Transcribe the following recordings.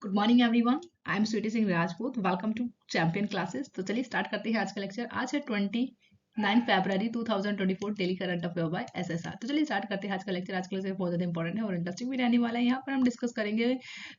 Good morning everyone. I am Sweety Singh Rajput. Welcome to champion classes. तो चलिए start करते हैं आज का लेक्चर। आज है 29 फरवरी 2024 daily current affair by SSR. तो चलिए स्टार्ट करते हैं आज का लेक्चर। आज का लेक्चर बहुत ज़्यादा इंपॉर्टेंट है और इंटरेस्टिंग भी रहने वाला है। यहाँ पर हम डिस्कस करेंगे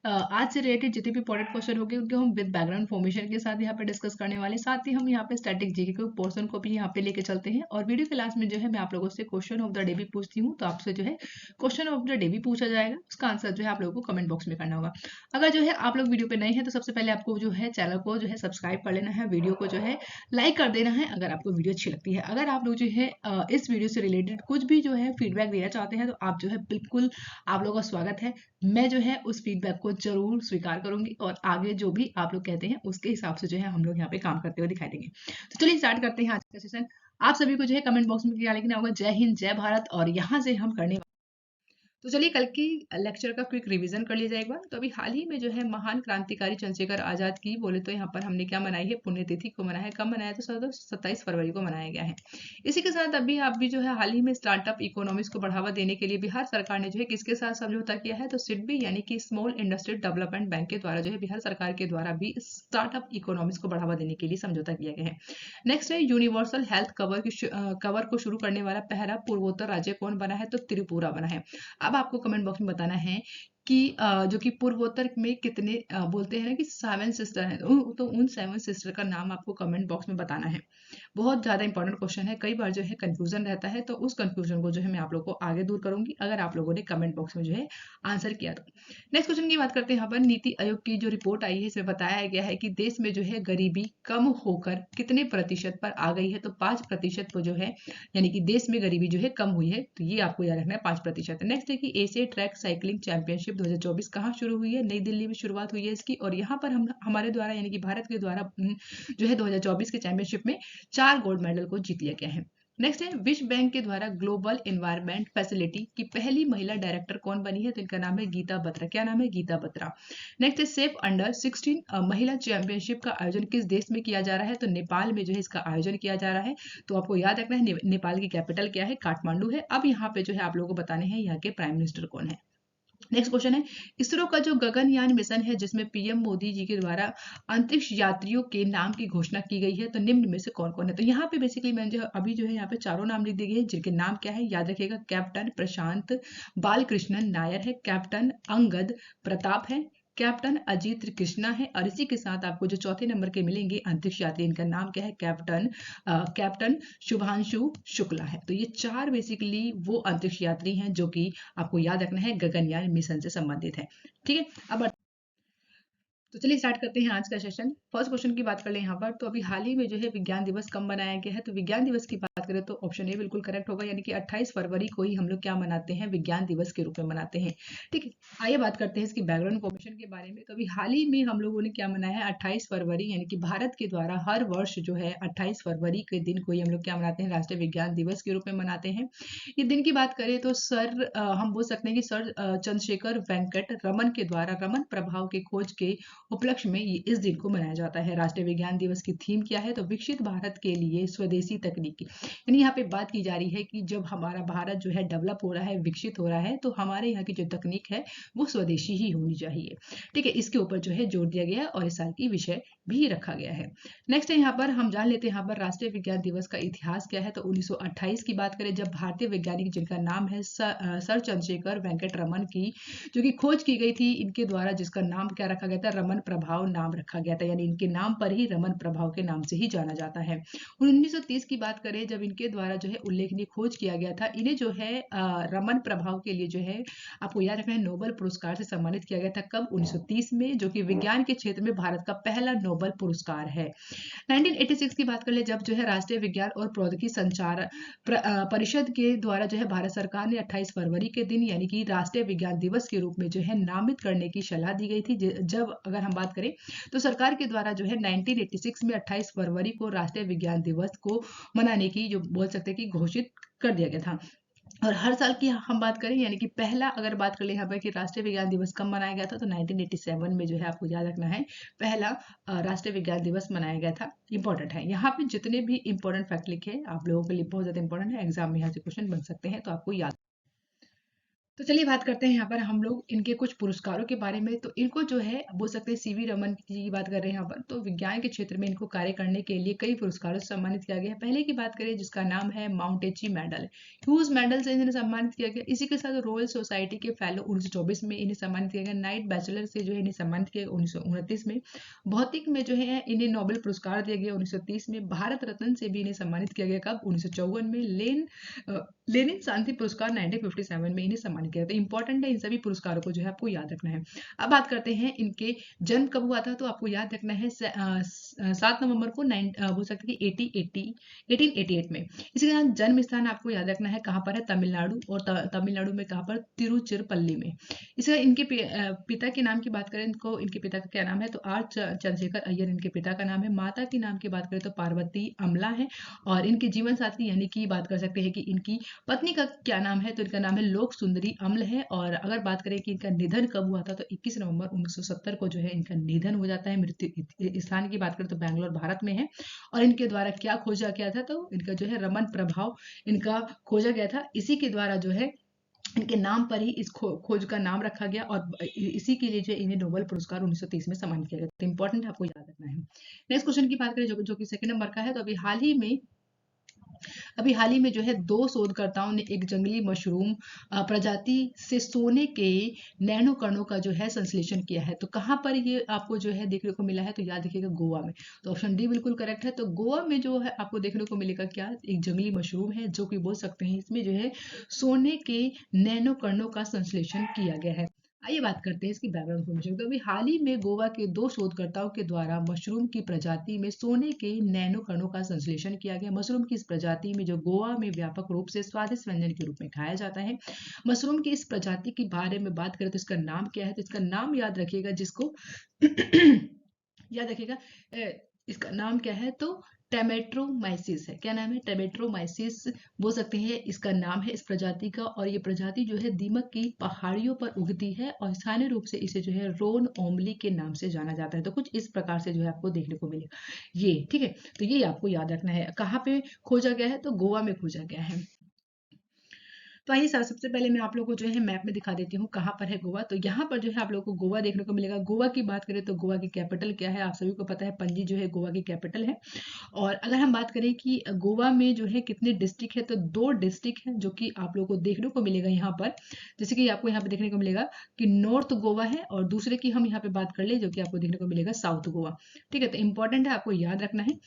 आज से रिलेटेड जितने भी इंपॉर्टेंट क्वेश्चन होंगे उनको हम विद बैकग्राउंड इन्फॉर्मेशन के साथ यहाँ पे डिस्कस करने वाले। साथ ही हम यहाँ पे स्टैटिक जीके के पोर्शन को भी यहाँ पे लेके चलते हैं और वीडियो के लास्ट में जो है मैं आप लोगों से क्वेश्चन ऑफ द डे भी पूछती हूँ। तो आपसे जो है क्वेश्चन ऑफ द डे भी पूछा जाएगा, उसका आंसर जो है आप लोगों को कमेंट बॉक्स में करना होगा। अगर जो है आप लोग वीडियो पे नए हैं तो सबसे पहले आपको जो है चैनल को जो है सब्सक्राइब कर लेना है, वीडियो को जो है लाइक कर देना है अगर आपको वीडियो अच्छी लगती है। अगर आप लोग जो है इस वीडियो से रिलेटेड कुछ भी जो है फीडबैक देना चाहते हैं तो आप जो है बिल्कुल आप लोगों का स्वागत है। मैं जो है उस फीडबैक को जरूर स्वीकार करूंगी और आगे जो भी आप लोग कहते हैं उसके हिसाब से जो है हम लोग यहाँ पे काम करते हुए दिखाई देंगे। तो चलिए स्टार्ट करते हैं आज का सेशन। आप सभी को जो है कमेंट बॉक्स में क्या लिखना होगा, जय हिंद जय भारत। और यहाँ से हम करने तो चलिए कल की लेक्चर का क्विक रिवीजन कर लिया जाए एक बार। तो अभी हाल ही में जो है महान क्रांतिकारी चंद्रशेखर आजाद की बोले तो यहाँ पर हमने क्या मनाई है, पुण्यतिथि को मनाया है। कब मनाया तो 27 फरवरी को मनाया गया है। इसी के साथ अभी आप भी जो है हाल ही में स्टार्टअप इकोनॉमिक्स को बढ़ावा देने के लिए बिहार सरकार ने जो है किसके साथ समझौता किया है, तो सिडबी यानी कि स्मॉल इंडस्ट्री डेवलपमेंट बैंक के द्वारा जो है बिहार सरकार के द्वारा भी स्टार्टअप इकोनॉमिक्स को बढ़ावा देने के लिए समझौता किया गया है। नेक्स्ट है यूनिवर्सल हेल्थ कवर को शुरू करने वाला पहला पूर्वोत्तर राज्य कौन बना है, तो त्रिपुरा बना है। अब आपको कमेंट बॉक्स में बताना है कि जो कि पूर्वोत्तर में कितने बोलते हैं ना कि 7 सिस्टर हैं, तो उन 7 सिस्टर का नाम आपको कमेंट बॉक्स में बताना है। बहुत ज़्यादा इंपॉर्टेंट क्वेश्चन है, कई बार जो है कंफ्यूजन रहता है, तो उस कंफ्यूजन को जो है मैं आप लोगों को आगे दूर करूंगी अगर आप लोगों ने कमेंट बॉक्स में जो है आंसर किया तो। नेक्स्ट क्वेश्चन की बात करते हैं। यहाँ पर नीति आयोग की जो रिपोर्ट आई है इसमें बताया गया है कि देश में जो है गरीबी कम होकर कितने प्रतिशत पर आ गई है, तो 5% पर जो है यानी कि देश में गरीबी जो है कम हुई है। तो ये आपको याद रखना है 5%। नेक्स्ट है कि एशिया ट्रैक साइकिलिंग चैंपियनशिप 2024 कहाँ शुरू हुई है, नई दिल्ली में शुरुआत हुई है इसकी। और यहाँ पर हम हमारे द्वारा यानी कि भारत के द्वारा जो है 2024 के चैंपियनशिप में 4 गोल्ड मेडल को जीत लिया गया है। नेक्स्ट है विश्व बैंक के द्वारा ग्लोबल एनवायरनमेंट फैसिलिटी की पहली महिला डायरेक्टर कौन बनी है, तो इनका नाम है गीता बत्रा। क्या नाम है, गीता बत्रा। नेक्स्ट है सेफ अंडर 16 महिला चैंपियनशिप का आयोजन किस देश में किया जा रहा है, तो नेपाल में जो है इसका आयोजन किया जा रहा है। तो आपको याद रखना है नेपाल की कैपिटल क्या है, काठमांडू है। अब यहाँ पे जो है आप लोगों को बताने हैं यहाँ के प्राइम मिनिस्टर कौन है। नेक्स्ट क्वेश्चन है इसरो का जो गगनयान मिशन है जिसमें पीएम मोदी जी के द्वारा अंतरिक्ष यात्रियों के नाम की घोषणा की गई है, तो निम्न में से कौन कौन है। तो यहाँ पे बेसिकली मैंने जो अभी जो है यहाँ पे चारों नाम लिख दिए गए हैं जिनके नाम क्या है याद रखिएगा। कैप्टन प्रशांत बालकृष्णन नायर है, कैप्टन अंगद प्रताप है, कैप्टन अजीत कृष्णा है और इसी के साथ आपको जो चौथे नंबर के मिलेंगे अंतरिक्ष यात्री, इनका नाम क्या है, कैप्टन शुभांशु शुक्ला है। तो ये 4 बेसिकली वो अंतरिक्ष यात्री हैं जो कि आपको याद रखना है गगनयान मिशन से संबंधित है। ठीक है, अब तो चलिए स्टार्ट करते हैं आज का सेशन। फर्स्ट क्वेश्चन की बात कर ले यहाँ पर। तो अभी हाल ही में जो है विज्ञान दिवस कब मनाया गया है, तो विज्ञान दिवस की बात करें तो ऑप्शन ए बिल्कुल करेक्ट होगा, यानी कि 28 फरवरी को ही हम लोग क्या मनाते हैं, विज्ञान दिवस के रूप में मनाते हैं। ठीक है, आइए बात करते हैं इसकी बैकग्राउंड इन्फॉर्मेशन के बारे में। तो अभी हाल ही में हम लोगों ने क्या मनाया है, 28 फरवरी, यानी कि भारत के द्वारा हर वर्ष जो है 28 फरवरी के दिन को ही हम लोग क्या मनाते हैं, राष्ट्रीय विज्ञान दिवस के रूप में मनाते हैं। ये दिन की बात करें तो हम बोल सकते हैं कि सर चंद्रशेखर वेंकट रमन के द्वारा रमन प्रभाव के खोज के उपलक्ष्य में इस दिन को मनाया जाता है। राष्ट्रीय विज्ञान दिवस की थीम क्या है, तो विकसित भारत के लिए स्वदेशी तकनीकी, यानी यहाँ पे बात की जा रही है कि जब हमारा भारत जो है डेवलप हो रहा है, विकसित हो रहा है, तो हमारे यहाँ की जो तकनीक है वो स्वदेशी ही होनी चाहिए। ठीक है, इसके ऊपर जो है जोर दिया गया है और इस साल की विषय भी रखा गया है। नेक्स्ट है यहाँ पर हम जान लेते हैं यहाँ पर राष्ट्रीय विज्ञान दिवस का इतिहास क्या है। तो 1928 की बात करें जब भारतीय वैज्ञानिक जिनका नाम है सर चंद्रशेखर वेंकट रमन की जो कि खोज की गई थी, इनके द्वारा जिसका नाम क्या रखा गया था, रमन प्रभाव नाम रखा गया था, यानी इनके नाम पर ही रमन प्रभाव के नाम से ही जाना जाता है। 1930 की बात करें जब इनके द्वारा जो है उल्लेखनीय खोज किया गया था, इन्हें जो है रमन प्रभाव के लिए जो है आपको याद रखना है नोबेल पुरस्कार से सम्मानित किया गया था। कब, 1930 में, जो कि विज्ञान के क्षेत्र में भारत का पहला नोबेल पुरस्कार है। 1986 की बात कर ले जब जो है राष्ट्रीय विज्ञान और प्रौद्योगिकी संचार परिषद के द्वारा जो है भारत सरकार ने 28 फरवरी के दिन यानी कि राष्ट्रीय विज्ञान दिवस के रूप में जो है नामित करने की सलाह दी गई थी। जब अगर हम बात करें तो सरकार के द्वारा जो है 1986 में 28 फरवरी को राष्ट्रीय विज्ञान दिवस को मनाने की जो बोल सकते हैं कि घोषित कर दिया गया था। और हर साल की हम बात करें यानी कि पहला अगर बात कर ले यहाँ पर कि राष्ट्रीय विज्ञान दिवस कब मनाया गया था, तो 1987 में जो है आपको याद रखना है पहला राष्ट्रीय विज्ञान दिवस मनाया गया था। इंपॉर्टेंट है, यहाँ पे जितने भी इंपॉर्टेंट फैक्ट लिखे आप लोगों के लिए बहुत ज्यादा इंपॉर्टेंट है, एग्जाम में यहाँ से क्वेश्चन बन सकते हैं, तो आपको याद तो चलिए बात करते हैं यहाँ पर हम लोग इनके कुछ पुरस्कारों के बारे में। तो इनको जो है बोल सकते हैं सीवी रमन जी की बात कर रहे हैं यहाँ पर। तो विज्ञान के क्षेत्र में इनको कार्य करने के लिए कई पुरस्कारों से सम्मानित किया गया है। पहले की बात करें जिसका नाम है माउंटेची मेडल, ह्यूज मेडल से इन्हें सम्मानित किया गया। इसी के साथ रॉयल सोसाइटी के फेलो 1924 में इन्हें सम्मानित किया गया। नाइट बैचलर से जो है इन्हें सम्मानित किया गया 1929 में। भौतिक में जो है इन्हें नोबेल पुरस्कार दिया गया 1930 में। भारत रत्न से भी इन्हें सम्मानित किया गया कब, 1954 में। लेनिन शांति पुरस्कार 1957 में इन्हें सम्मानित किया गया। तो इंपॉर्टेंट है, इन सभी पुरस्कारों को जो है आपको याद रखना है। अब बात करते हैं इनके जन्म कब हुआ था। तो आपको याद रखना है 7 नवंबर को बोल सकते हैं कि 1888 में। इसी के साथ जन्म स्थान आपको याद रखना है कहाँ पर है, तमिलनाडु। और तमिलनाडु में कहाँ पर, तिरुचिरापल्ली में। इसका इनके पिता के नाम की बात करें इनको, इनके पिता का क्या नाम है, तो आर चंद्रशेखर अय्यर इनके पिता का नाम है। माता के नाम की बात करें तो पार्वती अमला है। और इनके जीवन साथी यानी कि बात कर सकते हैं कि इनकी पत्नी का क्या नाम है, तो इनका नाम है लोक सुंदरी अम्ल है। और अगर बात करें कि इनका निधन कब हुआ था, तो 21 नवंबर 1970 को जो है इनका निधन हो जाता है। मृत्यु स्थान की बात करें तो बैंगलोर भारत में है। और इनके द्वारा क्या खोजा गया था, तो इनका जो है रमन प्रभाव इनका खोजा गया था। इसी के द्वारा जो है इनके नाम पर ही इस खोज का नाम रखा गया। और इसी के लिए जो इन्हें नोबेल पुरस्कार 1930 में सम्मानित किया गया। तो इंपॉर्टेंट है, आपको याद रखना है। नेक्स्ट क्वेश्चन की बात करें जो कि सेकंड नंबर का है। तो अभी हाल ही में जो है 2 शोधकर्ताओं ने एक जंगली मशरूम प्रजाति से सोने के नैनो कणों का जो है संश्लेषण किया है। तो कहाँ पर ये आपको जो है देखने को मिला है, तो याद रखिएगा गोवा में। तो ऑप्शन डी बिल्कुल करेक्ट है। तो गोवा में जो है आपको देखने को मिलेगा क्या, एक जंगली मशरूम है जो कि बोल सकते हैं इसमें जो है सोने के नैनो कणों का संश्लेषण किया गया है। आइए बात करते हैं इसकी बैकग्राउंड इन्फॉर्मेशन। तो अभी हाल ही में गोवा के 2 शोधकर्ताओं के द्वारा मशरूम की प्रजाति में सोने के नैनो कणों का संश्लेषण किया गया। मशरूम की इस प्रजाति में जो गोवा में व्यापक रूप से स्वादिष्ट व्यंजन के रूप में खाया जाता है। मशरूम की इस प्रजाति के बारे में बात करें तो इसका नाम क्या है, तो इसका नाम याद रखिएगा, जिसको याद रखिएगा इसका नाम क्या है, तो टेमेट्रोमाइसिस है। क्या नाम है, टेमेट्रोमाइसिस बोल सकते हैं इसका नाम है इस प्रजाति का। और ये प्रजाति जो है दीमक की पहाड़ियों पर उगती है और स्थानीय रूप से इसे जो है रोन ओमली के नाम से जाना जाता है। तो कुछ इस प्रकार से जो है आपको देखने को मिलेगा ये, ठीक है। तो ये आपको याद रखना है। कहाँ पे खोजा गया है, तो गोवा में खोजा गया है। तो आइए सबसे पहले मैं आप लोगों को जो है मैप में दिखा देती हूँ कहाँ पर है गोवा। तो यहाँ पर जो है आप लोगों को गोवा देखने को मिलेगा। गोवा की बात करें तो गोवा की कैपिटल क्या है, आप सभी को पता है, पणजी जो है गोवा की कैपिटल है। और अगर हम बात करें कि गोवा में जो है कितने डिस्ट्रिक्ट है, तो 2 डिस्ट्रिक्ट है जो कि आप लोगों को देखने को मिलेगा यहाँ पर। जैसे कि आपको यहाँ पे देखने को मिलेगा कि नॉर्थ गोवा है, और दूसरे की हम यहाँ पे बात कर ले जो कि आपको देखने को मिलेगा साउथ गोवा। ठीक है, तो इंपॉर्टेंट है, आपको याद रखना है।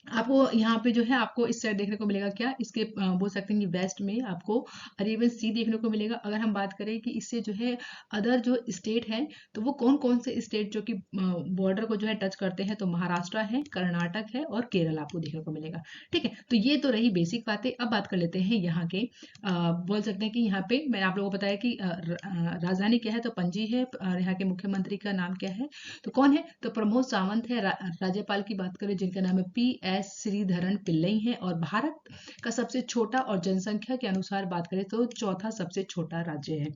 आपको यहाँ पे जो है आपको इस साइड देखने को मिलेगा क्या, इसके बोल सकते हैं कि वेस्ट में आपको अरेबियन सी देखने को मिलेगा। अगर हम बात करें कि इससे जो है अदर जो स्टेट है, तो वो कौन कौन से स्टेट जो कि बॉर्डर को जो है टच करते हैं, तो महाराष्ट्र है, कर्नाटक है और केरल आपको देखने को मिलेगा। ठीक है, तो ये तो रही बेसिक बातें। अब बात कर लेते हैं यहाँ के बोल सकते हैं कि यहाँ पे मैंने आप लोगों को बताया कि राजधानी क्या है, तो पणजी है। और यहाँ के मुख्यमंत्री का नाम क्या है, तो कौन है, तो प्रमोद सावंत है। राज्यपाल की बात करें जिनका नाम है PS श्रीधरन पिल्लई है। और भारत का सबसे छोटा और जनसंख्या के अनुसार बात करें तो चौथा सबसे छोटा राज्य है।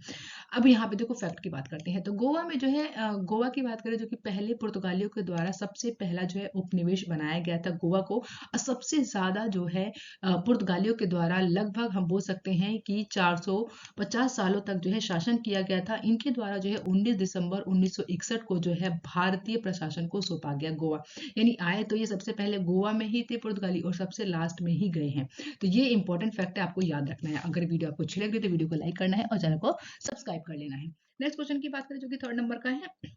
अब यहाँ पे देखो फैक्ट की बात करते हैं। तो गोवा में जो है गोवा की बात करें जो कि पहले पुर्तगालियों के द्वारा सबसे पहला जो है उपनिवेश बनाया गया था गोवा को। और सबसे ज्यादा जो है पुर्तगालियों के द्वारा लगभग हम बोल सकते हैं कि 450 सालों तक जो है शासन किया गया था। इनके द्वारा जो है 19 दिसंबर 1961 को जो है भारतीय प्रशासन को सौंपा गया गोवा। यानी आए तो ये सबसे पहले गोवा में ही थे पुर्तगाली, और सबसे लास्ट में ही गए हैं। तो ये इंपॉर्टेंट फैक्ट है, आपको याद रखना है। अगर वीडियो आपको अच्छी लग रही है तो वीडियो को लाइक करना है और चैनल को सब्सक्राइब कर लेना है। नेक्स्ट क्वेश्चन की बात करें जो कि थर्ड नंबर का है।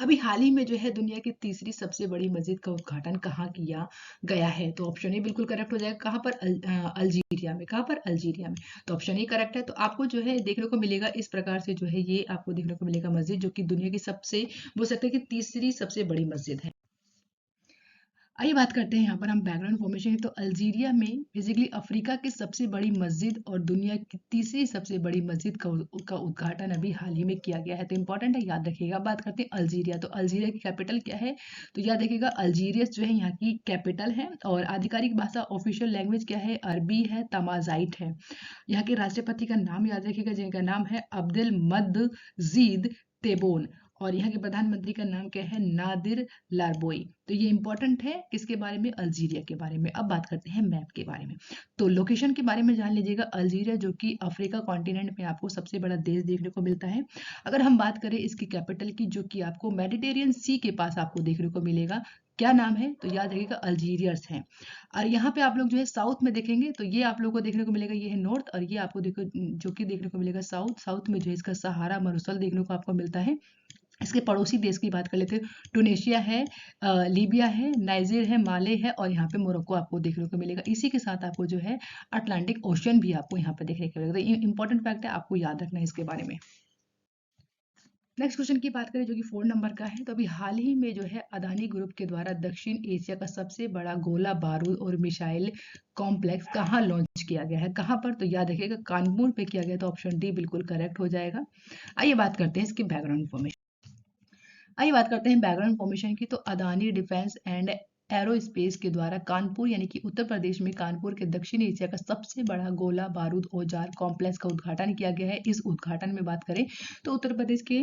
अभी हाल ही में जो है दुनिया की तीसरी सबसे बड़ी मस्जिद का उद्घाटन कहाँ किया गया है, तो ऑप्शन ए बिल्कुल करेक्ट हो जाएगा। कहाँ पर, अल्जीरिया में। कहाँ पर, अल्जीरिया में। तो ऑप्शन ए करेक्ट है। तो आपको जो है देखने को मिलेगा इस प्रकार से जो है ये आपको देखने को मिलेगा मस्जिद, जो कि दुनिया की सबसे बोल सकते हैं कि तीसरी सबसे बड़ी मस्जिद है। आइए बात करते हैं यहाँ पर हम बैकग्राउंड इन्फॉर्मेशन। तो अल्जीरिया में बेसिकली अफ्रीका की सबसे बड़ी मस्जिद और दुनिया की तीसरी सबसे बड़ी मस्जिद का उद्घाटन अभी हाल ही में किया गया है। तो इंपॉर्टेंट है, याद रखिएगा। बात करते हैं अल्जीरिया। तो अल्जीरिया की कैपिटल क्या है, तो याद रखिएगा अल्जीरियस जो है यहाँ की कैपिटल है। और आधिकारिक भाषा ऑफिशियल लैंग्वेज क्या है, अरबी है, तमाजाइट है। यहाँ के राष्ट्रपति का नाम याद रखिएगा जिनका नाम है अब्देल मजीद तेबोन। और यहाँ के प्रधानमंत्री का नाम क्या है? नादिर लारबोई। तो ये इंपॉर्टेंट है किसके बारे में? अल्जीरिया के बारे में। अब बात करते हैं मैप के बारे में। तो लोकेशन के बारे में जान लीजिएगा, अल्जीरिया जो कि अफ्रीका कॉन्टिनेंट में आपको सबसे बड़ा देश देखने को मिलता है। अगर हम बात करें इसकी कैपिटल की, जो कि आपको मेडिटेरियन सी के पास आपको देखने को मिलेगा, क्या नाम है? तो याद रखिएगा, अल्जीरियस है। और यहाँ पे आप लोग जो है साउथ में देखेंगे तो ये आप लोगों को देखने को मिलेगा, ये है नॉर्थ, और ये आपको देखो जो कि देखने को मिलेगा साउथ। साउथ में जो है इसका सहारा मरुस्थल देखने को आपको मिलता है। इसके पड़ोसी देश की बात कर लेते हैं, टूनेशिया है, लीबिया है, नाइजीर है, माले है, और यहाँ पे मोरक्को आपको देखने को मिलेगा। इसी के साथ आपको जो है अटलांटिक ओशन भी आपको यहाँ पे देखने को मिलेगा। तो इंपॉर्टेंट फैक्ट है, आपको याद रखना है इसके बारे में। नेक्स्ट क्वेश्चन की बात करें जो कि 4 नंबर का है, तो अभी हाल ही में जो है अदानी ग्रुप के द्वारा दक्षिण एशिया का सबसे बड़ा गोला बारूद और मिसाइल कॉम्प्लेक्स कहाँ लॉन्च किया गया है? कहाँ पर? तो याद रखिएगा, कानपुर पे किया गया। तो ऑप्शन डी बिल्कुल करेक्ट हो जाएगा। आइए बात करते हैं इसकी बैकग्राउंड इन्फॉर्मेशन। आइए बात करते हैं बैकग्राउंड इन्फॉर्मेशन की। तो अदानी डिफेंस एंड एरोस्पेस के द्वारा कानपुर यानी कि उत्तर प्रदेश में कानपुर के दक्षिण एशिया का सबसे बड़ा गोला बारूद औजार कॉम्प्लेक्स का उद्घाटन किया गया है। इस उद्घाटन में बात करें तो उत्तर प्रदेश के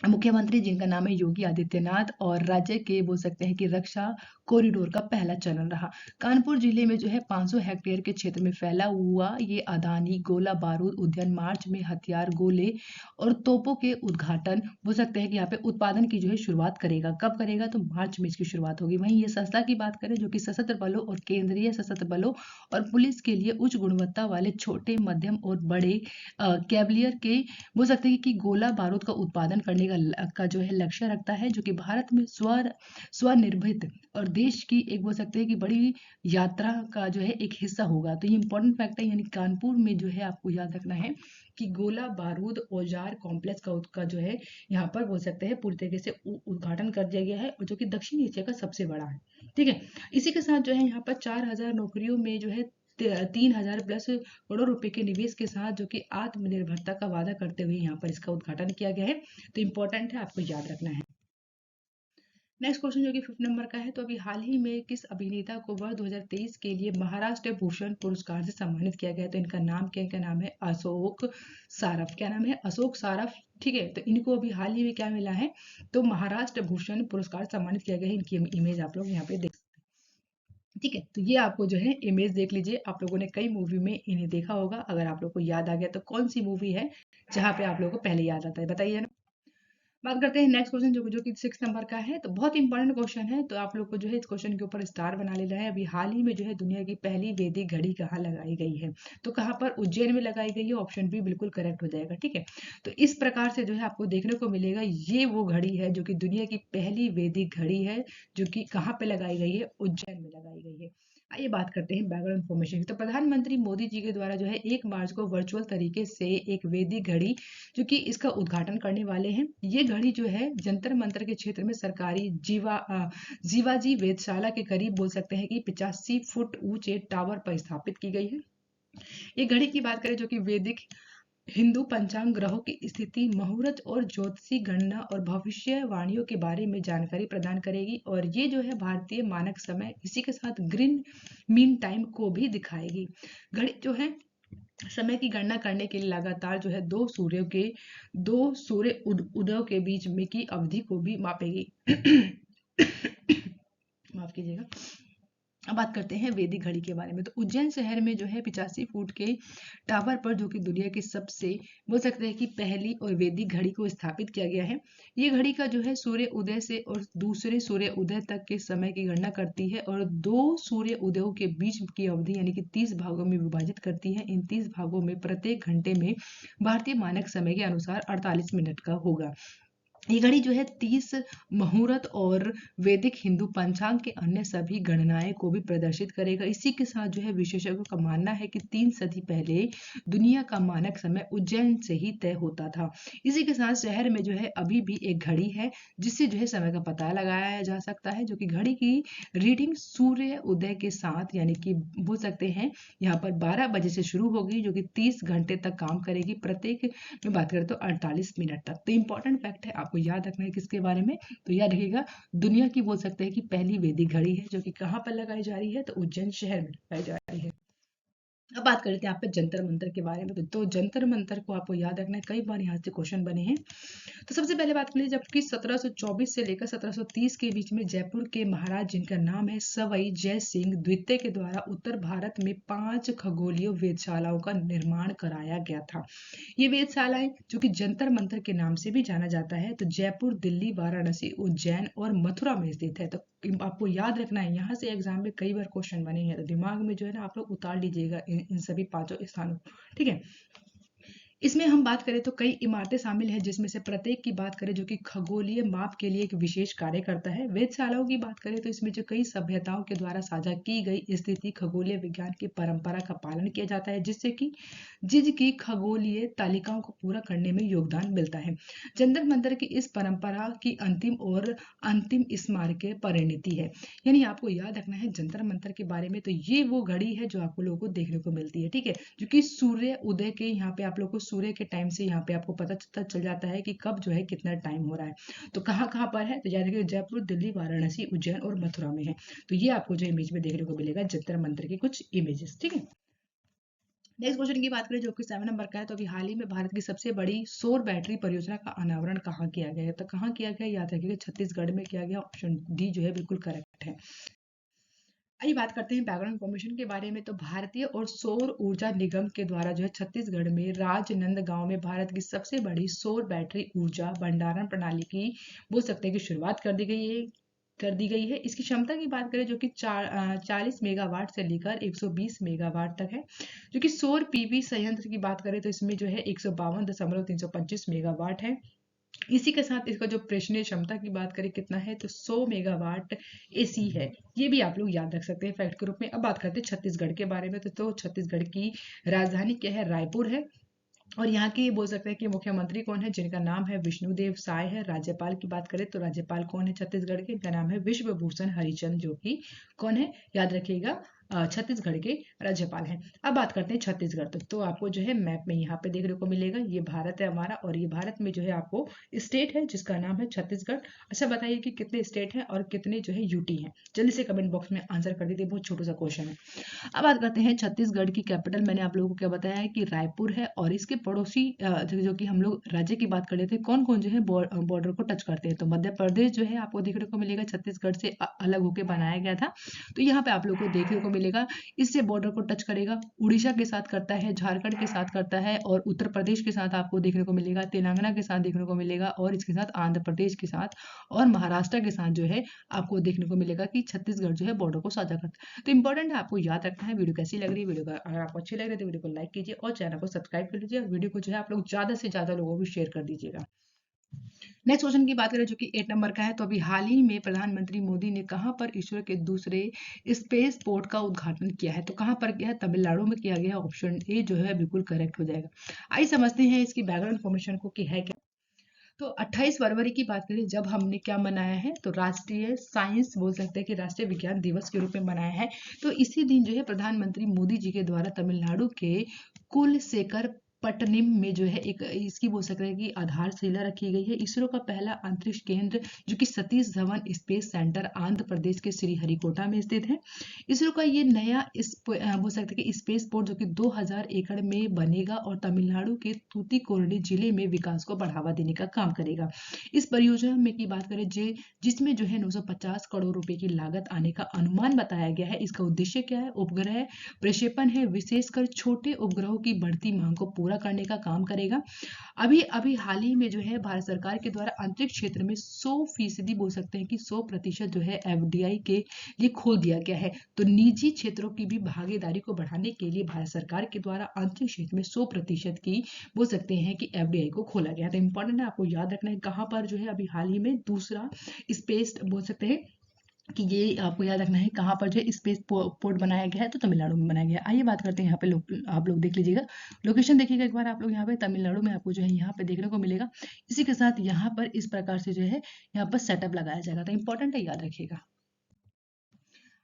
मुख्यमंत्री, जिनका नाम है योगी आदित्यनाथ, और राज्य के बोल सकते हैं कि रक्षा कॉरिडोर का पहला चरण रहा। कानपुर जिले में जो है 500 हेक्टेयर के क्षेत्र में फैला हुआ ये अदानी गोला बारूद उद्यान मार्च में हथियार, गोले और तोपों के उद्घाटन बोल सकते हैं कि यहाँ पे उत्पादन की जो है शुरुआत करेगा। कब करेगा? तो मार्च में इसकी शुरुआत होगी। वहीं ये संस्था की बात करें जो कि सशस्त्र बलों और केंद्रीय सशस्त्र बलों और पुलिस के लिए उच्च गुणवत्ता वाले छोटे, मध्यम और बड़े कैवलियर के बोल सकते हैं कि गोला बारूद का उत्पादन करने का जो है लक्ष्य रखता है, जो कि भारत में स्वनिर्मित और देश की एक बोल सकते हैं कि बड़ी यात्रा का जो है एक हिस्सा होगा। तो ये इंपॉर्टेंट फैक्ट है, यानी कानपुर में जो है आपको याद रखना है कि गोला बारूद औजार कॉम्प्लेक्स का जो है यहाँ पर बोल सकते हैं पूरी तरीके से उद्घाटन कर दिया गया है, और जो कि दक्षिण एशिया का सबसे बड़ा है। ठीक है, इसी के साथ जो है यहाँ पर 4000 नौकरियों में जो है 3000 प्लस करोड़ रुपए के निवेश के साथ जो कि आत्मनिर्भरता का वादा करते हुए यहाँ पर इसका उद्घाटन किया गया है। तो इंपॉर्टेंट है, आपको याद रखना है। नेक्स्ट क्वेश्चन जो कि 5 नंबर का है, तो अभी हाल ही में किस अभिनेता को वर्ष 2023 के लिए महाराष्ट्र भूषण पुरस्कार से सम्मानित किया गया? तो इनका नाम क्या है? इनका नाम है अशोक सारफ। क्या नाम है? अशोक सारफ। ठीक है, तो इनको अभी हाल ही में क्या मिला है? तो महाराष्ट्र भूषण पुरस्कार सम्मानित किया गया है। इनकी इमेज आप लोग यहाँ पे देख, ठीक है। तो ये आपको जो है इमेज देख लीजिए, आप लोगों ने कई मूवी में इन्हें देखा होगा। अगर आप लोग को याद आ गया तो कौन सी मूवी है जहाँ पे आप लोगों को पहले याद आता है, बताइए ना। बात करते हैं नेक्स्ट क्वेश्चन जो कि 6 नंबर का है। तो बहुत इंपॉर्टेंट क्वेश्चन है, तो आप लोग को जो है इस क्वेश्चन के ऊपर स्टार बना लेना है। अभी हाल ही में जो है दुनिया की पहली वैदिक घड़ी कहाँ लगाई गई है? तो कहाँ पर? उज्जैन में लगाई गई है। ऑप्शन बी बिल्कुल करेक्ट हो जाएगा। ठीक है, तो इस प्रकार से जो है आपको देखने को मिलेगा, ये वो घड़ी है जो कि दुनिया की पहली वैदिक घड़ी है, जो कि कहाँ पे लगाई गई है? उज्जैन में लगाई गई है। आइए बात करते हैं बैकग्राउंड इन्फॉर्मेशन की। तो प्रधानमंत्री मोदी जी के द्वारा जो है 1 मार्च को वर्चुअल तरीके से एक वैदिक घड़ी जो कि इसका उद्घाटन करने वाले हैं। ये घड़ी जो है जंतर मंतर के क्षेत्र में सरकारी जीवाजी वेधशाला के करीब बोल सकते हैं कि 85 फुट ऊंचे टावर पर स्थापित की गई है। ये घड़ी की बात करें जो कि वैदिक हिंदू पंचांग, ग्रहों की स्थिति, मुहूर्त और ज्योतिषी गणना और भविष्यवाणियों के बारे में जानकारी प्रदान करेगी, और ये जो है भारतीय मानक समय, इसी के साथ ग्रीन मीन टाइम को भी दिखाएगी। घड़ी जो है समय की गणना करने के लिए लगातार जो है दो सूर्य उदयों के बीच में की अवधि को भी मापेगी। माफ कीजिएगा। अब बात करते हैं वैदिक घड़ी के बारे में। तो उज्जैन शहर में जो है 85 फुट के टावर पर जो कि दुनिया की सबसे बोल सकते हैं कि पहली और वैदिक घड़ी को स्थापित किया गया है। ये घड़ी का जो है सूर्य उदय से और दूसरे सूर्य उदय तक के समय की गणना करती है, और 2 सूर्य उदयों के बीच की अवधि यानी कि 30 भागों में विभाजित करती है। इन 30 भागों में प्रत्येक घंटे में भारतीय मानक समय के अनुसार 48 मिनट का होगा। ये घड़ी जो है 30 मुहूर्त और वैदिक हिंदू पंचांग के अन्य सभी गणनाएं को भी प्रदर्शित करेगा। इसी के साथ जो है विशेषज्ञों का मानना है कि 3 सदी पहले दुनिया का मानक समय उज्जैन से ही तय होता था। इसी के साथ शहर में जो है अभी भी एक घड़ी है जिससे जो है समय का पता लगाया जा सकता है, जो कि घड़ी की रीडिंग सूर्य उदय के साथ यानी कि बोल सकते हैं यहाँ पर 12 बजे से शुरू होगी, जो कि 30 घंटे तक काम करेगी। प्रत्येक में बात करें तो 48 मिनट तक। तो इंपॉर्टेंट फैक्ट है, आपको याद रखना है किसके बारे में? तो याद रखिएगा, दुनिया की बोल सकते हैं कि पहली वैदिक घड़ी है, जो कि कहाँ पर लगाई जा रही है? तो उज्जैन शहर में लगाई जा रही है। अब बात कर लेते हैं यहाँ पे जंतर मंतर के बारे में। तो जंतर मंतर को आपको याद रखना है, कई बार यहाँ से क्वेश्चन बने हैं। तो सबसे पहले बात कर लीजिए, जबकि 1724 से लेकर 1730 के बीच में जयपुर के महाराज जिनका नाम है सवाई जय सिंह द्वितीय के द्वारा उत्तर भारत में 5 खगोलीय वेधशालाओं का निर्माण कराया गया था। ये वेधशालाएं जो कि जंतर मंतर के नाम से भी जाना जाता है, तो जयपुर, दिल्ली, वाराणसी, उज्जैन और मथुरा में स्थित है। तो आपको याद रखना है, यहाँ से एग्जाम में कई बार क्वेश्चन बने हैं, तो दिमाग में जो है ना आप लोग उतार लीजिएगा इन सभी पांचों स्थानों को, ठीक है। इसमें हम बात करें तो कई इमारतें शामिल हैं, जिसमें से प्रत्येक की बात करें जो कि खगोलीय माप के लिए एक विशेष कार्य करता है। वेधशालाओं की बात करें तो इसमें जो कई सभ्यताओं के द्वारा साझा की गई स्थिति खगोलीय विज्ञान की परंपरा का पालन किया जाता है, जिससे कि जिसकी खगोलीय तालिकाओं को पूरा करने में योगदान मिलता है। जंतर मंतर की इस परंपरा की अंतिम स्मारकीय परिणति है। यानी आपको याद रखना है जंतर मंतर के बारे में, तो ये वो घड़ी है जो आपको लोगों को देखने को मिलती है, ठीक है, जो कि सूर्य उदय के यहाँ पे आप लोग को सूर्य के टाइम से यहाँ पे आपको पता चल जाता है कि कब जो है कितना टाइम हो रहा है। तो कहाँ कहाँ पर है, तो याद रखिए जयपुर, दिल्ली, वाराणसी, उज्जैन और मथुरा में है। तो ये आपको जो इमेज में देखने को मिलेगा जंतर मंतर के कुछ इमेजेस, ठीक है। नेक्स्ट क्वेश्चन की बात करें जो कि 7 नंबर का है, तो अभी हाल ही में भारत की सबसे बड़ी सौर बैटरी परियोजना का अनावरण कहाँ किया गया है, तो कहाँ किया गया, याद रखिएगा छत्तीसगढ़ में किया गया। ऑप्शन डी जो है बिल्कुल करेक्ट है। आइए बात करते हैं बैकग्राउंड इन्फॉर्मेशन के बारे में। तो भारतीय और सौर ऊर्जा निगम के द्वारा जो है छत्तीसगढ़ में राजनांदगांव में भारत की सबसे बड़ी सौर बैटरी ऊर्जा भंडारण प्रणाली की बोल सकते हैं कि शुरुआत कर दी गई है। इसकी क्षमता की बात करें जो कि 40 मेगावाट से लेकर 120 मेगावाट तक है। जो कि सौर पीवी संयंत्र की बात करें तो इसमें जो है 152.325 मेगावाट है। इसी के साथ इसका जो प्रेषणीय क्षमता की बात करें कितना है, तो 100 मेगावाट एसी है। ये भी आप लोग याद रख सकते हैं फैक्ट के रूप में। अब बात करते हैं छत्तीसगढ़ के बारे में। तो छत्तीसगढ़ की राजधानी क्या है, रायपुर है। और यहाँ के बोल सकते हैं कि मुख्यमंत्री कौन है, जिनका नाम है विष्णुदेव साय है। राज्यपाल की बात करें तो राज्यपाल कौन है छत्तीसगढ़ के, इनका नाम है विश्वभूषण हरिचंद, जो कि कौन है, याद रखिएगा छत्तीसगढ़ के राज्यपाल हैं। अब बात करते हैं छत्तीसगढ़ तो आपको जो है मैप में यहाँ पे देखने को मिलेगा, ये भारत है हमारा, और ये भारत में जो है आपको स्टेट है जिसका नाम है छत्तीसगढ़। अच्छा बताइए कि कितने स्टेट हैं और कितने जो है यूटी हैं, जल्दी से कमेंट बॉक्स में आंसर कर दीजिए, बहुत छोटा सा क्वेश्चन है। अब बात करते हैं छत्तीसगढ़ की कैपिटल, मैंने आप लोगों को क्या बताया है कि रायपुर है, और इसके पड़ोसी जो कि हम लोग राज्य की बात कर लेते हैं, कौन कौन जो है बॉर्डर को टच करते हैं। तो मध्य प्रदेश जो है आपको देखने को मिलेगा छत्तीसगढ़ से अलग होकर बनाया गया था, तो यहाँ पे आप लोग को देखने को मिलेगा, इससे बॉर्डर को टच करेगा। उड़ीसा के साथ करता है, झारखंड के साथ करता है, और उत्तर प्रदेश के साथ आपको देखने को मिलेगा, तेलंगाना के साथ देखने को मिलेगा, और इसके साथ आंध्र प्रदेश के साथ और महाराष्ट्र के साथ जो है आपको देखने को मिलेगा कि छत्तीसगढ़ जो है बॉर्डर को साझा करता है। तो इंपॉर्टेंट है, आपको याद रखना है। वीडियो कैसी लग रही है, वीडियो का अगर आपको अच्छी लग रही है तो वीडियो को लाइक कीजिए और चैनल को सब्सक्राइब कर लीजिए, और वीडियो को जो है आप लोग ज्यादा से ज्यादा लोगों को शेयर कर दीजिएगा। नेक्स्ट क्वेश्चन की बात करें जो कि 8 नंबर का है, तो अभी हाल ही में प्रधानमंत्री मोदी ने कहां पर इसरो के दूसरे स्पेस पोर्ट का उद्घाटन किया है, तो कहां पर किया है, तमिलनाडु में किया गया। ऑप्शन ए जो है बिल्कुल करेक्ट हो जाएगा। आइए समझते हैं इसकी बैकग्राउंड इन्फॉर्मेशन को कि है क्या। तो 28 फरवरी की बात करें जब हमने क्या मनाया है, तो राष्ट्रीय साइंस बोल सकते हैं कि राष्ट्रीय विज्ञान दिवस के रूप में मनाया है। तो इसी दिन जो है प्रधानमंत्री मोदी जी के द्वारा तमिलनाडु के कुलशेखर पट्टनम में जो है एक इसकी बोल सकते हैं कि आधारशिला रखी गई है। इसरो का पहला अंतरिक्ष केंद्र जो कि सतीश धवन स्पेस सेंटर आंध्र प्रदेश के श्रीहरिकोटा में स्थित है। इसरो का ये नया बोल सकते हैं कि स्पेस पोर्ट जो कि 2000 एकड़ में बनेगा और तमिलनाडु के तूतीकोरिन जिले में विकास को बढ़ावा देने का काम करेगा। इस परियोजना में की बात करें जिसमें जो है 950 करोड़ रुपए की लागत आने का अनुमान बताया गया है। इसका उद्देश्य क्या है, उपग्रह प्रक्षेपण है, विशेषकर छोटे उपग्रहों की बढ़ती मांग को पूरा करने का काम करेगा। अभी अभी हाल ही में जो है भारत सरकार के द्वारा अंतरिक्ष क्षेत्र में 100% बोल सकते हैं कि 100% जो है एफडीआई के लिए खोल दिया गया है। तो निजी क्षेत्रों की भी भागीदारी को बढ़ाने के लिए भारत सरकार के द्वारा अंतरिक्ष क्षेत्र में 100% की बोल सकते हैं कि एफडीआई को खोला गया। तो इंपॉर्टेंट है, आपको याद रखना है कहाँ पर जो है अभी हाल ही में दूसरा स्पेस बोल सकते हैं कि ये आपको याद रखना है कहाँ पर जो है स्पेस पोर्ट बनाया गया है, तो तमिलनाडु में बनाया गया है। आइए बात करते हैं यहाँ पे आप लोग देख लीजिएगा, लोकेशन देखिएगा एक बार आप लोग, यहाँ पे तमिलनाडु में आपको जो है यहाँ पे देखने को मिलेगा। इसी के साथ यहाँ पर इस प्रकार से जो है यहाँ पर सेटअप लगाया जाएगा, तो इंपॉर्टेंट है, याद रखिएगा।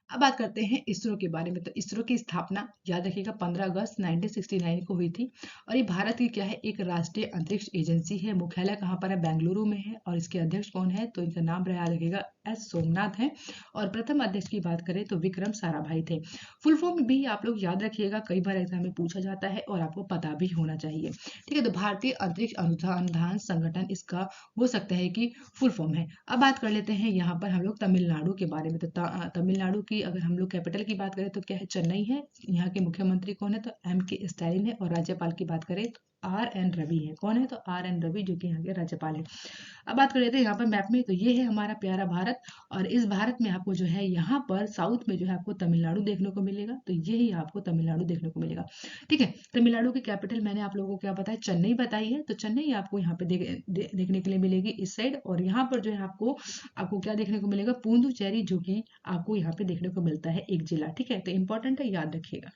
अब बात करते हैं इसरो के बारे में। तो इसरो की स्थापना याद रखिएगा 15 अगस्त 1969 को हुई थी और ये भारत की क्या है, एक राष्ट्रीय अंतरिक्ष एजेंसी है। मुख्यालय कहाँ पर है, बेंगलुरु में है। और इसके अध्यक्ष कौन है, तो इनका नाम याद रखिएगा एस सोमनाथ है। और प्रथम अध्यक्ष की बात करें तो विक्रम साराभाई थे। फुल फॉर्म भी आप लोग याद रखिएगा, कई बार एग्जाम में पूछा जाता है और आपको पता भी होना चाहिए। ठीक है, तो भारतीय अंतरिक्ष अनुसंधान संगठन इसका हो सकता है कि फुल फॉर्म है। अब बात कर लेते हैं यहाँ पर हम लोग तमिलनाडु के बारे में। तो तमिलनाडु की अगर हम लोग कैपिटल की बात करें तो क्या है, चेन्नई है। यहाँ के मुख्यमंत्री कौन है, तो M.K. स्टालिन है। और राज्यपाल की बात करें तो R.N. रवि है। कौन है, तो R.N. रवि जो कि यहाँ के राज्यपाल है। अब बात कर लेते हैं यहाँ पर मैप में। तो ये है हमारा प्यारा भारत और इस भारत में आपको जो है यहाँ पर साउथ में जो है आपको तमिलनाडु देखने को मिलेगा। तो यही आपको तमिलनाडु देखने को मिलेगा। ठीक है, तमिलनाडु की कैपिटल मैंने आप लोगों को क्या बताया, चेन्नई बताई है। तो चेन्नई आपको यहाँ पे देखने के लिए मिलेगी इस साइड। और यहाँ पर जो है आपको क्या देखने को मिलेगा, पुदुचेरी, जो कि आपको यहाँ पे देखने को मिलता है एक जिला। ठीक है, तो इंपॉर्टेंट है, याद रखिएगा।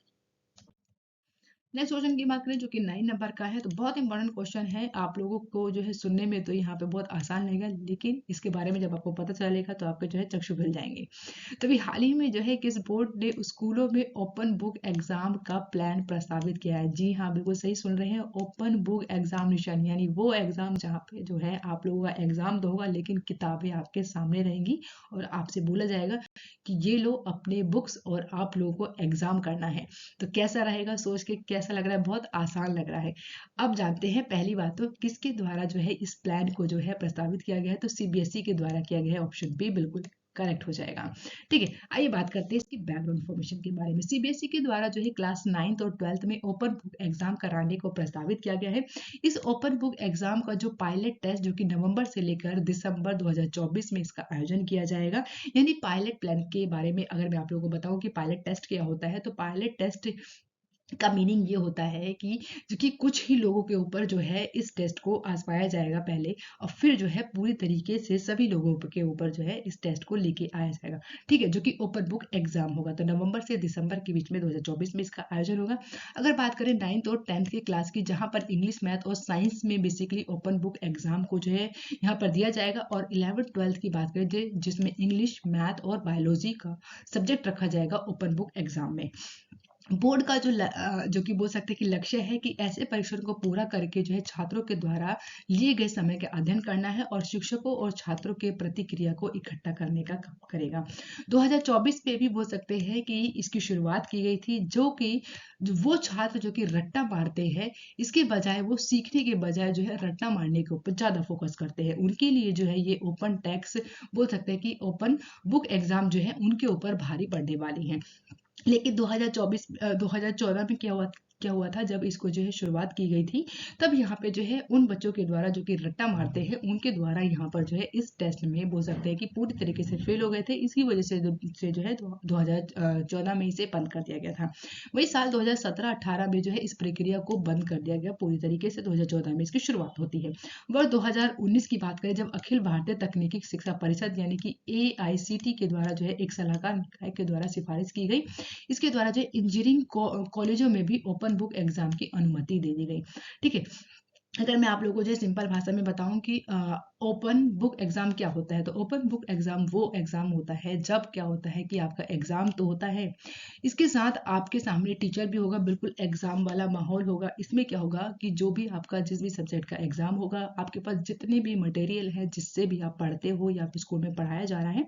नेक्स्ट क्वेश्चन की बात करें जो कि 9 नंबर का है। तो बहुत इंपॉर्टेंट क्वेश्चन है, आप लोगों को जो है सुनने में तो यहाँ पे बहुत आसान लगेगा, लेकिन इसके बारे में जब आपको पता चलेगा तो आपके जो है चक्षु खुल जाएंगे। तो अभी हाल ही में जो है किस बोर्ड ने स्कूलों में ओपन बुक एग्जाम का प्लान प्रस्तावित किया है। जी हाँ, बिल्कुल सही सुन रहे हैं, ओपन बुक एग्जामिनेशन, यानी वो एग्जाम जहाँ पे जो है आप लोगों का एग्जाम तो होगा लेकिन किताबें आपके सामने रहेंगी और आपसे बोला जाएगा कि ये लो अपने बुक्स और आप लोगों को एग्जाम करना है। तो कैसा रहेगा, सोच के कैसा लग रहा है, बहुत आसान लग रहा है। अब जानते हैं पहली बात, तो किसके द्वारा जो है इस प्लान को जो है प्रस्तावित किया गया है, तो CBSE के द्वारा किया गया है। ऑप्शन बी बिल्कुल करेक्ट हो जाएगा। ठीक है, आइए बात करते हैं इसकी बैकग्राउंड इन्फॉर्मेशन के बारे में। CBSE के द्वारा जो है क्लास 9th और 12th में ओपन बुक एग्जाम कराने को प्रस्तावित किया गया है। इस ओपन बुक एग्जाम का जो पायलट टेस्ट जो कि नवंबर से लेकर दिसंबर 2024 में इसका आयोजन किया जाएगा। यानी पायलट प्लान के बारे में अगर मैं आप लोगों को बताऊं कि पायलट टेस्ट क्या होता है, तो पायलट टेस्ट का मीनिंग ये होता है कि जो कि कुछ ही लोगों के ऊपर जो है इस टेस्ट को आजमाया जाएगा पहले, और फिर जो है पूरी तरीके से सभी लोगों के ऊपर जो है इस टेस्ट को लेके आया जाएगा। ठीक है, जो कि ओपन बुक एग्जाम होगा। तो नवंबर से दिसंबर के बीच में 2024 में इसका आयोजन होगा। अगर बात करें 9th और 10th की क्लास की, जहां पर इंग्लिश, मैथ और साइंस में बेसिकली ओपन बुक एग्जाम को जो है यहाँ पर दिया जाएगा। और 11th 12th की बात करें जिसमें इंग्लिश, मैथ और बायोलॉजी का सब्जेक्ट रखा जाएगा ओपन बुक एग्जाम में। बोर्ड का जो कि बोल सकते हैं कि लक्ष्य है कि ऐसे परीक्षण को पूरा करके जो है छात्रों के द्वारा लिए गए समय का अध्ययन करना है और शिक्षकों और छात्रों के प्रतिक्रिया को इकट्ठा करने का काम करेगा। 2024 में भी बोल सकते हैं कि इसकी शुरुआत की गई थी, जो कि वो छात्र जो कि रट्टा मारते हैं, इसके बजाय वो सीखने के बजाय जो है रट्टा मारने के ऊपर ज्यादा फोकस करते हैं, उनके लिए जो है ये ओपन टेक्स्ट बोल सकते हैं कि ओपन बुक एग्जाम जो है उनके ऊपर भारी पड़ने वाली है। लेकिन 2014 में क्या हुआ था, जब इसको जो है शुरुआत की गई थी, तब यहाँ पे जो है उन बच्चों के द्वारा जो कि रट्टा मारते हैं उनके द्वारा यहाँ पर जो है इस टेस्ट में बोल सकते हैं कि पूरी तरीके से फेल हो गए थे। इसकी वजह से जो है 2014 में इसे बंद कर दिया गया था। वही साल 2017-18 में जो है इस प्रक्रिया को बंद कर दिया गया पूरी तरीके से। 2014 में इसकी शुरुआत होती है। वर्ष 2019 की बात करें, जब अखिल भारतीय तकनीकी शिक्षा परिषद यानी कि AICT के द्वारा जो है एक सलाहकार निकाय के द्वारा सिफारिश की गई, इसके द्वारा जो इंजीनियरिंग कॉलेजों में भी ओपन बुक एग्जाम की अनुमति दे दी गई। ठीक है, अगर मैं आप लोगों को जो सिंपल भाषा में बताऊं कि ओपन बुक एग्जाम क्या होता है, तो ओपन बुक एग्जाम वो एग्जाम होता है जब क्या होता है कि आपका एग्जाम तो होता है, इसके साथ आपके सामने टीचर भी होगा, बिल्कुल एग्जाम वाला माहौल होगा। इसमें क्या होगा कि जो भी आपका जिस भी सब्जेक्ट का एग्जाम होगा, आपके पास जितने भी मटेरियल है जिससे भी आप पढ़ते हो या फिर स्कूल में पढ़ाया जा रहा है,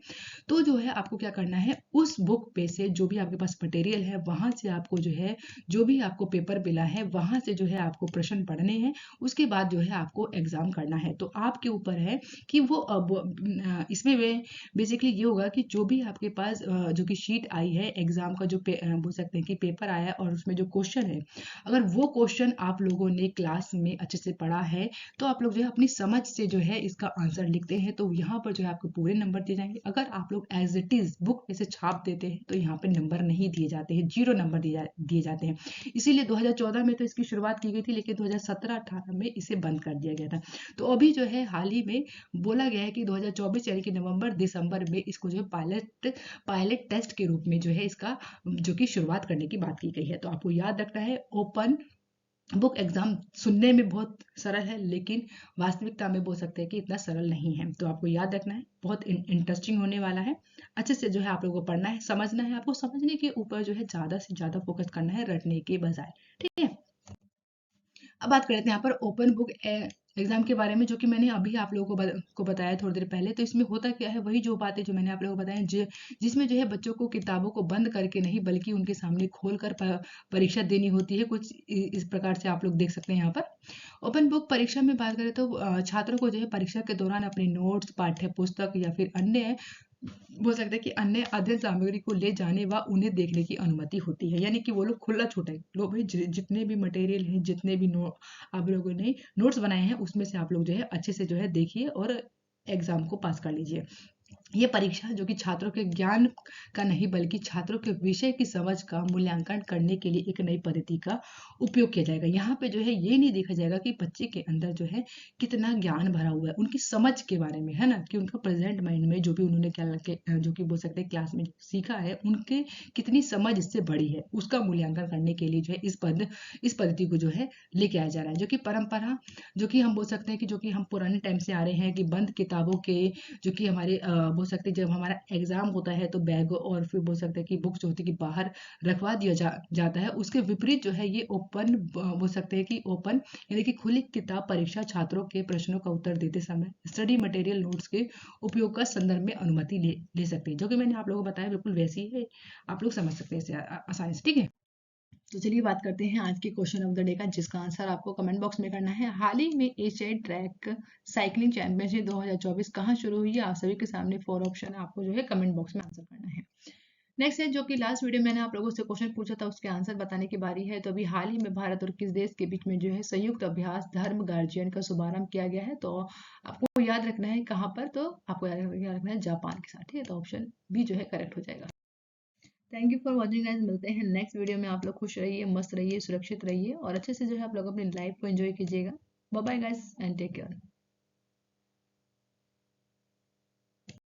तो जो है आपको क्या करना है, उस बुक पे से जो भी आपके पास मटेरियल है वहां से आपको जो है जो भी आपको पेपर मिला है वहां से जो है आपको प्रश्न पढ़ने हैं। उसके बाद जो है आपको एग्जाम करना है। तो आपके ऊपर है कि वो इसमें बेसिकली ये होगा कि जो भी आपके पास जो कि शीट आई है एग्जाम का, जो बोल सकते हैं कि पेपर आया है और उसमें जो क्वेश्चन है, अगर वो क्वेश्चन आप लोगों ने क्लास में अच्छे से पढ़ा है तो आप लोग जो है अपनी समझ से जो है इसका आंसर लिखते हैं, तो यहाँ पर जो है आपको पूरे नंबर दिए जाएंगे। अगर आप लोग एज इट इज बुक में से छाप देते हैं तो यहाँ पे नंबर नहीं दिए जाते हैं, 0 नंबर दिए जाते हैं। इसीलिए 2014 में तो इसकी शुरुआत की गई थी, लेकिन 2017-18 में इसे बंद कर दिया गया था। तो अभी जो है हाल ही में बोला गया है कि 2024 यानी कि नवंबर दिसंबर में इसको जो है पायलट टेस्ट के रूप में जो है इसका जो कि शुरुआत करने की बात की गई है। तो आपको याद रखना है ओपन बुक एग्जाम सुनने में बहुत सरल है, लेकिन वास्तविकता में बोल सकते हैं कि इतना सरल नहीं है। तो आपको याद रखना है, बहुत इंटरेस्टिंग होने वाला है। अच्छे से जो है आप लोगों को पढ़ना है, समझना है, आपको समझने के ऊपर जो है ज़्यादा से ज़्यादा फोकस करना है, रटने के बजाय। ठीक है, अब बात करते हैं यहाँ पर ओपन बुक एग्जाम के बारे में, जो कि मैंने अभी आप लोगों को बताया थोड़ी देर पहले। तो इसमें होता क्या है, वही जो बातें जो मैंने आप लोगों को बताया, जिसमें जो है बच्चों को किताबों को बंद करके नहीं, बल्कि उनके सामने खोल कर परीक्षा देनी होती है। कुछ इस प्रकार से आप लोग देख सकते हैं यहाँ पर। ओपन बुक परीक्षा में बात करें तो छात्रों को जो है परीक्षा के दौरान अपने नोट्स, पाठ्य पुस्तक या फिर अन्य बोल सकते हैं कि अन्य अध्ययन सामग्री को ले जाने व उन्हें देखने की अनुमति होती है। यानी कि वो लोग खुला छूटा है, लो भाई जितने भी मटेरियल हैं, जितने भी आप लोगों ने नोट्स बनाए हैं, उसमें से आप लोग जो है अच्छे से जो है देखिए और एग्जाम को पास कर लीजिए। ये परीक्षा जो कि छात्रों के ज्ञान का नहीं, बल्कि छात्रों के विषय की समझ का मूल्यांकन करने के लिए एक नई पद्धति का उपयोग किया जाएगा। यहाँ पे जो है ये नहीं देखा जाएगा कि बच्चे के अंदर जो है कितना ज्ञान भरा हुआ है, उनकी समझ के बारे में, है ना, कि उनका प्रेजेंट माइंड में जो भी उन्होंने जो कि बोल सकते हैं क्लास में सीखा है, उनके कितनी समझ इससे बड़ी है, उसका मूल्यांकन करने के लिए जो है इस पद्धति को जो है लेके आया जा रहा है। जो कि परंपरा, जो कि हम बोल सकते हैं कि जो कि हम पुराने टाइम से आ रहे हैं, कि बंद किताबों के जो कि हमारे बोल सकते हैं जब हमारा एग्जाम होता है तो बैग और फिर बोल सकते हैं कि बुक्स जो होती है कि बाहर रखवा दिया जाता है। उसके विपरीत जो है ये ओपन बोल सकते हैं कि ओपन यानी कि खुली किताब परीक्षा छात्रों के प्रश्नों का उत्तर देते समय स्टडी मटेरियल नोट्स के उपयोग का संदर्भ में अनुमति ले सकते हैं। जो कि मैंने आप लोगों को बताया बिल्कुल वैसी ही है, आप लोग समझ सकते हैं इसे आसानी से। ठीक है, तो चलिए बात करते हैं आज के क्वेश्चन ऑफ द डे का, जिसका आंसर आपको कमेंट बॉक्स में करना है। हाल ही में एशियाई ट्रैक साइकिलिंग चैंपियनशिप 2024 कहाँ शुरू हुई है? आप सभी के सामने 4 ऑप्शन है, आपको जो है कमेंट बॉक्स में आंसर करना है। नेक्स्ट है, जो कि लास्ट वीडियो मैंने आप लोगों से क्वेश्चन पूछा था, उसके आंसर बताने की बारी है। तो अभी हाल ही में भारत और किस देश के बीच में जो है संयुक्त अभ्यास धर्म गार्जियन का शुभारंभ किया गया है? तो आपको याद रखना है कहाँ पर, तो आपको याद रखना है जापान के साथ। ठीक है, तो ऑप्शन बी जो है करेक्ट हो जाएगा। Thank you for watching guys, मिलते हैं नेक्स्ट वीडियो में। आप लोग खुश रहिए, मस्त रहिए, सुरक्षित रहिए और अच्छे से जो है आप लोग अपनी लाइफ को एंजॉय कीजिएगा। Bye bye guys and take care.